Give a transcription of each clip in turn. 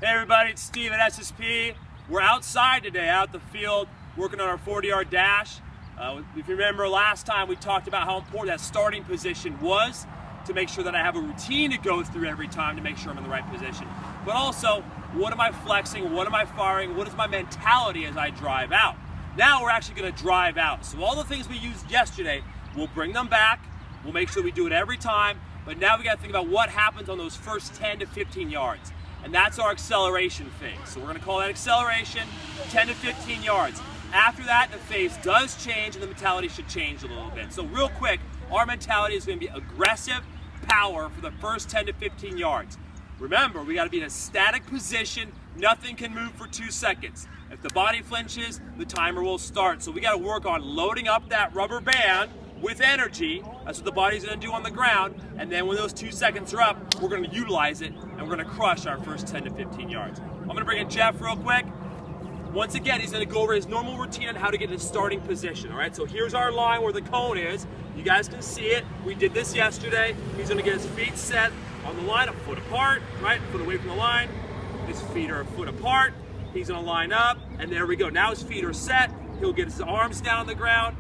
Hey everybody, it's Steve at SSP. We're outside today, out the field, working on our 40-yard dash. If you remember last time, we talked about how important that starting position was to make sure that I have a routine to go through every time to make sure I'm in the right position. But also, what am I flexing, what am I firing, what is my mentality as I drive out? Now we're actually gonna drive out. So all the things we used yesterday, we'll bring them back, we'll make sure we do it every time, but now we gotta think about what happens on those first 10 to 15 yards. And that's our acceleration phase. So we're gonna call that acceleration, 10 to 15 yards. After that, the phase does change and the mentality should change a little bit. So real quick, our mentality is gonna be aggressive power for the first 10 to 15 yards. Remember, we gotta be in a static position, nothing can move for 2 seconds. If the body flinches, the timer will start. So we gotta work on loading up that rubber band with energy. That's what the body's gonna do on the ground. And then when those 2 seconds are up, we're gonna utilize it and we're gonna crush our first 10 to 15 yards. I'm gonna bring in Jeff real quick. Once again, he's gonna go over his normal routine on how to get in a starting position, all right? So here's our line where the cone is. You guys can see it. We did this yesterday. He's gonna get his feet set on the line, a foot apart, right? A foot away from the line. His feet are a foot apart. He's gonna line up, and there we go. Now his feet are set. He'll get his arms down on the ground.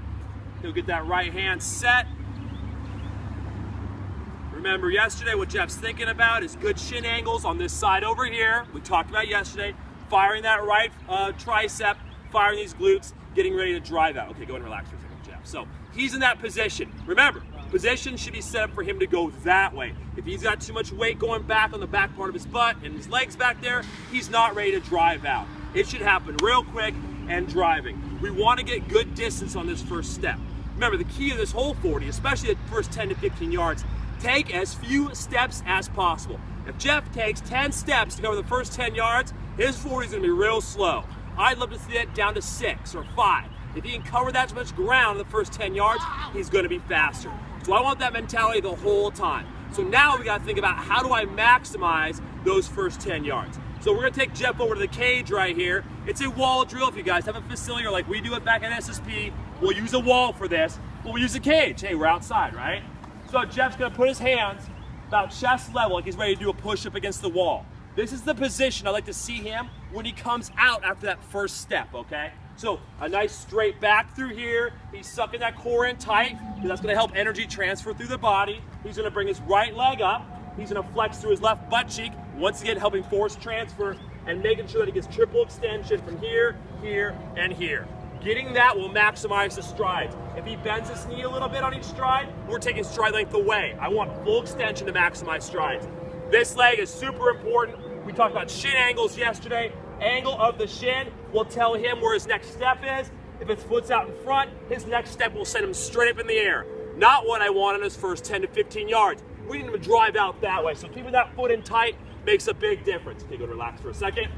He'll get that right hand set. Remember yesterday, what Jeff's thinking about is good shin angles on this side over here. We talked about yesterday. Firing that right tricep, firing these glutes, getting ready to drive out. Okay, go and relax for a second, Jeff. So he's in that position. Remember, position should be set up for him to go that way. If he's got too much weight going back on the back part of his butt and his legs back there, he's not ready to drive out. It should happen real quick and driving. We want to get good distance on this first step. Remember, the key of this whole 40, especially the first 10 to 15 yards, take as few steps as possible. If Jeff takes 10 steps to cover the first 10 yards, his 40 is going to be real slow. I'd love to see it down to 6 or 5. If he can cover that much ground in the first 10 yards, he's going to be faster. So I want that mentality the whole time. So now we got to think about how do I maximize those first 10 yards. So we're going to take Jeff over to the cage right here. It's a wall drill. If you guys have a facility or like we do it back at SSP, we'll use a wall for this. We'll use a cage. Hey, we're outside, right? So Jeff's going to put his hands about chest level like he's ready to do a push-up against the wall. This is the position I like to see him when he comes out after that first step, okay? So a nice straight back through here. He's sucking that core in tight because that's gonna help energy transfer through the body. He's gonna bring his right leg up. He's gonna flex through his left butt cheek, once again helping force transfer and making sure that he gets triple extension from here, here, and here. Getting that will maximize the strides. If he bends his knee a little bit on each stride, we're taking stride length away. I want full extension to maximize strides. This leg is super important. We talked about shin angles yesterday. Angle of the shin will tell him where his next step is. If his foot's out in front, his next step will send him straight up in the air. Not what I want on his first 10 to 15 yards. We need him to drive out that way. So keeping that foot in tight makes a big difference. Okay, go to relax for a second.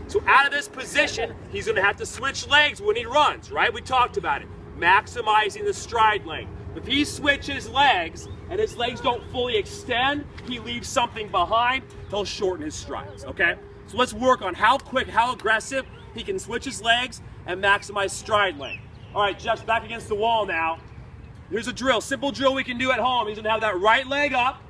So out of this position, he's gonna have to switch legs when he runs, right? We talked about it. Maximizing the stride length. If he switches legs and his legs don't fully extend, he leaves something behind, he'll shorten his strides, okay? So let's work on how quick, how aggressive he can switch his legs and maximize stride length. All right, Jeff's back against the wall now. Here's a drill, simple drill we can do at home. He's gonna have that right leg up.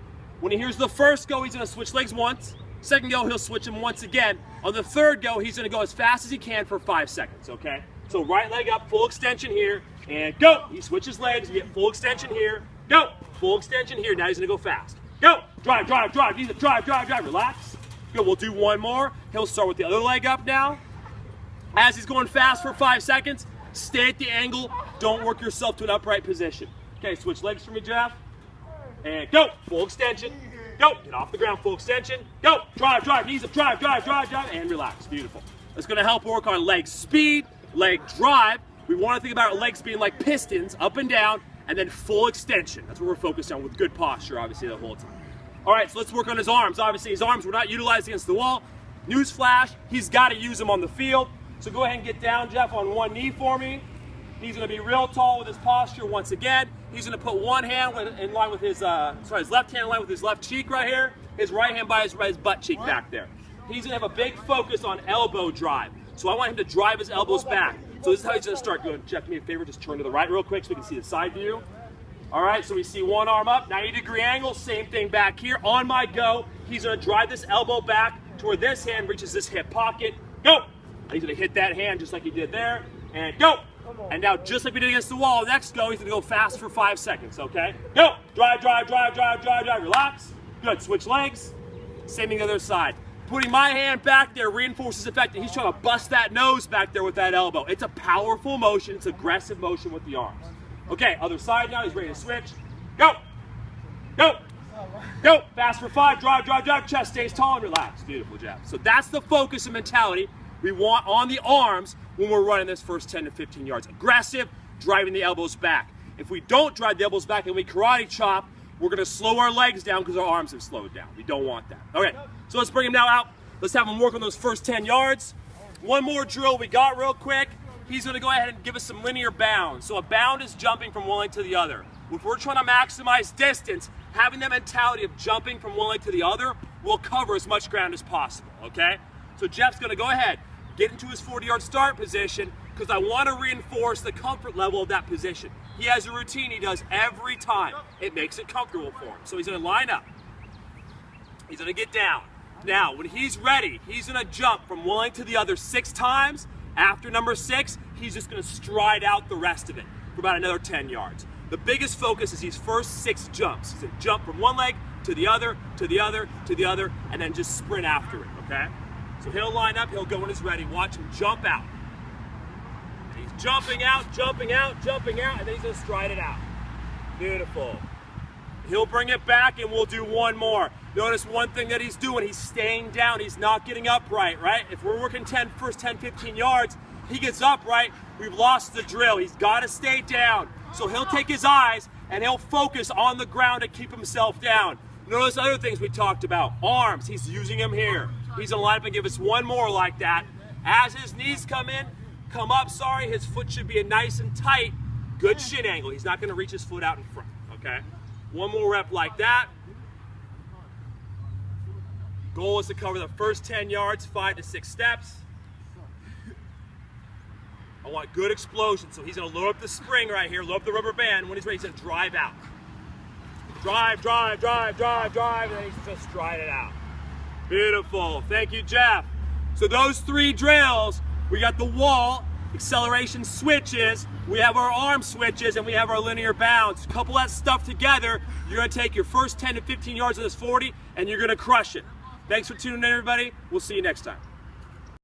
When he hears the first go, he's gonna switch legs once. Second go, he'll switch them once again. On the third go, he's gonna go as fast as he can for 5 seconds, okay? So right leg up, full extension here, and go. He switches legs, you get full extension here, go. Full extension here, now he's gonna go fast. Go, drive, drive, drive, he's a drive, drive, drive, relax. Good, we'll do one more. He'll start with the other leg up now. As he's going fast for 5 seconds, stay at the angle, don't work yourself to an upright position. Okay, switch legs for me, Jeff. And go, full extension. Go, get off the ground, full extension. Go, drive, drive, knees up, drive, drive, drive, drive, and relax, beautiful. It's gonna help work on leg speed, leg drive. We wanna think about our legs being like pistons, up and down, and then full extension. That's what we're focused on with good posture, obviously, the whole time. All right, so let's work on his arms. Obviously, his arms we're not utilized against the wall. Newsflash, he's gotta use them on the field. So go ahead and get down, Jeff, on one knee for me. He's gonna be real tall with his posture once again. He's gonna put one hand in line with his, his left hand in line with his left cheek right here. His right hand by his butt cheek back there. He's gonna have a big focus on elbow drive. So I want him to drive his elbows back. So this is how he's gonna start. Go, Jeff, do me a favor, just turn to the right real quick so we can see the side view. All right, so we see one arm up, 90-degree angle, same thing back here. On my go, he's gonna drive this elbow back to where this hand reaches this hip pocket. Go! And he's gonna hit that hand just like he did there, and go! And now, just like we did against the wall, next go, he's gonna go fast for 5 seconds, okay? Go! Drive, drive, drive, drive, drive, drive, relax. Good, switch legs. Same thing the other side. Putting my hand back there reinforces the fact that he's trying to bust that nose back there with that elbow. It's a powerful motion, it's aggressive motion with the arms. Okay, other side now, he's ready to switch. Go! Go! Go! Fast for 5, drive, drive, drive, chest stays tall and relax. Beautiful, Jeff. So that's the focus and mentality we want on the arms when we're running this first 10 to 15 yards. Aggressive, driving the elbows back. If we don't drive the elbows back and we karate chop, we're gonna slow our legs down because our arms have slowed down. We don't want that. Okay, so let's bring him now out. Let's have him work on those first 10 yards. One more drill we got real quick. He's gonna go ahead and give us some linear bounds. So a bound is jumping from one leg to the other. If we're trying to maximize distance, having that mentality of jumping from one leg to the other will cover as much ground as possible, okay? So Jeff's gonna go ahead, get into his 40-yard start position because I want to reinforce the comfort level of that position. He has a routine he does every time. It makes it comfortable for him. So he's gonna line up. He's gonna get down. Now, when he's ready, he's gonna jump from one leg to the other 6 times. After number 6, he's just gonna stride out the rest of it for about another 10 yards. The biggest focus is these first 6 jumps. He's gonna jump from one leg to the other, to the other, to the other, and then just sprint after it, okay? So he'll line up, he'll go when he's ready. Watch him jump out. And he's jumping out, jumping out, jumping out, and then he's gonna stride it out. Beautiful. He'll bring it back and we'll do one more. Notice one thing that he's doing, he's staying down, he's not getting upright, right? If we're working first 10, 15 yards, he gets upright, we've lost the drill. He's gotta stay down. So he'll take his eyes and he'll focus on the ground to keep himself down. Notice other things we talked about. Arms, he's using them here. He's gonna line up and give us one more like that. As his knees come up, his foot should be nice and tight. Good shin angle. He's not gonna reach his foot out in front, okay? One more rep like that. Goal is to cover the first 10 yards, 5 to 6 steps. I want good explosion, so he's gonna load up the spring right here, load up the rubber band. When he's ready, he's gonna drive out. Drive, drive, drive, drive, drive, and then he's just stride it out. Beautiful, thank you, Jeff. So those 3 drills, we got the wall, acceleration switches, we have our arm switches, and we have our linear bounds. Couple that stuff together, you're gonna take your first 10 to 15 yards of this 40, and you're gonna crush it. Thanks for tuning in, everybody. We'll see you next time.